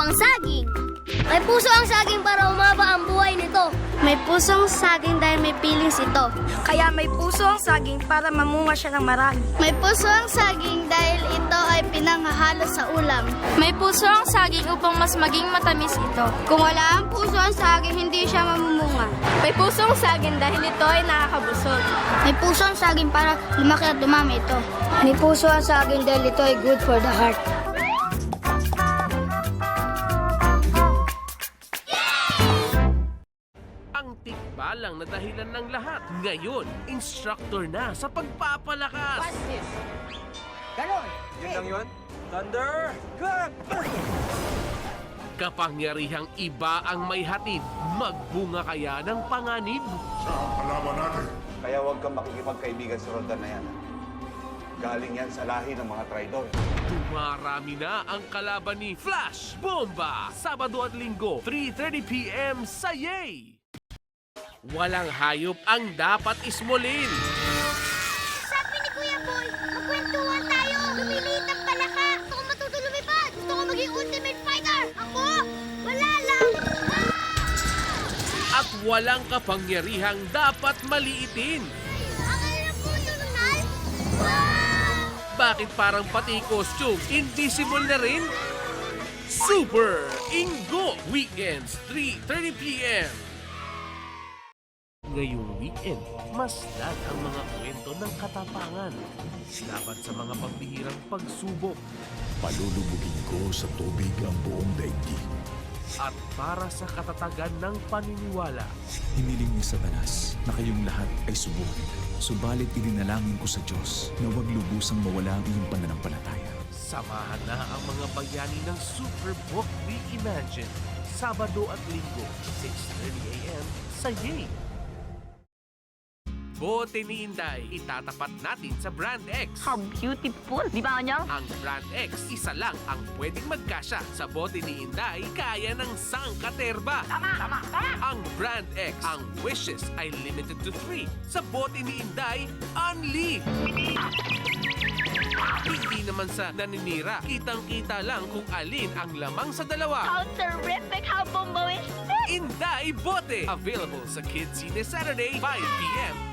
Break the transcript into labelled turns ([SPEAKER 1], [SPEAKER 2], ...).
[SPEAKER 1] ang saging. May puso ang saging para umaba ang buhay nito. May pusong saging dahil may feelings ito.
[SPEAKER 2] Kaya may puso ang saging para mamunga siya ng marami.
[SPEAKER 1] May puso ang saging dahil ito ay pinanghahalo sa ulam.
[SPEAKER 3] May puso ang saging upang mas maging matamis ito.
[SPEAKER 1] Kung wala ang puso ang saging, hindi siya mamumunga.
[SPEAKER 3] May puso ang saging dahil ito ay nakakabusog.
[SPEAKER 1] May puso ang saging para lumaki at dumami ito. May puso ang saging dahil ito ay good for the heart.
[SPEAKER 4] Ang tikbalang na dahilan ng lahat. Ngayon, instructor na sa pagpapalakas.
[SPEAKER 5] Yun lang yun? Thunder! Clap!
[SPEAKER 4] Kapangyarihang iba ang may hatid. Magbunga kaya ng panganib?
[SPEAKER 6] Siya ang kalaban natin.
[SPEAKER 7] Kaya huwag kang makikipagkaibigan sa Roldan na yan. Galing yan sa lahi ng mga traidor.
[SPEAKER 4] Dumarami na ang kalaban ni Flash Bomba. Sabado at Linggo, 3:30 p.m. sa Yay! Walang hayop ang dapat ismolin.
[SPEAKER 1] Sabi ni Kuya Boy, magkwentuhan tayo. Lumiliit ang palaka. Gusto ko matuto lumipad. Gusto ko maging ultimate fighter. Ako, wala lang.
[SPEAKER 4] At walang kapangyarihang dapat maliitin.
[SPEAKER 1] Ang hirap po, Tunal.
[SPEAKER 4] Bakit parang pati costume, invisible na rin? Super Ingo! Weekends, 3:30 p.m. Ngayong weekend, masdan ang mga kwento ng katapangan. Laban sa mga pambihirang pagsubok.
[SPEAKER 6] Palulubugin ko sa tubig ang buong daigdig.
[SPEAKER 4] At para sa katatagan ng paniniwala.
[SPEAKER 8] Hiniling ni Satanas na kayong lahat ay subukin. Subalit ilinalangin ko sa Diyos na huwag lubusang mawala ang iyong pananampalataya.
[SPEAKER 4] Samahan na ang mga bayani ng Superbook Reimagine. Sabado at Linggo, 6:30 a.m. sa Yay! Bote ni Inday, itatapat natin sa Brand X.
[SPEAKER 2] How beautiful! Di ba kanya?
[SPEAKER 4] Ang Brand X, isa lang ang pwedeng magkasya. Sa bote ni Inday, kaya ng sangkaterba.
[SPEAKER 2] Tama!
[SPEAKER 4] Ang Brand X, ang wishes ay limited to 3. Sa bote ni Inday, only! Hindi naman sa naninira, kitang-kita lang kung alin ang lamang sa dalawa.
[SPEAKER 2] How terrific! How bombawin!
[SPEAKER 4] Inday Bote! Available sa Kids Cine Saturday, 5 p.m.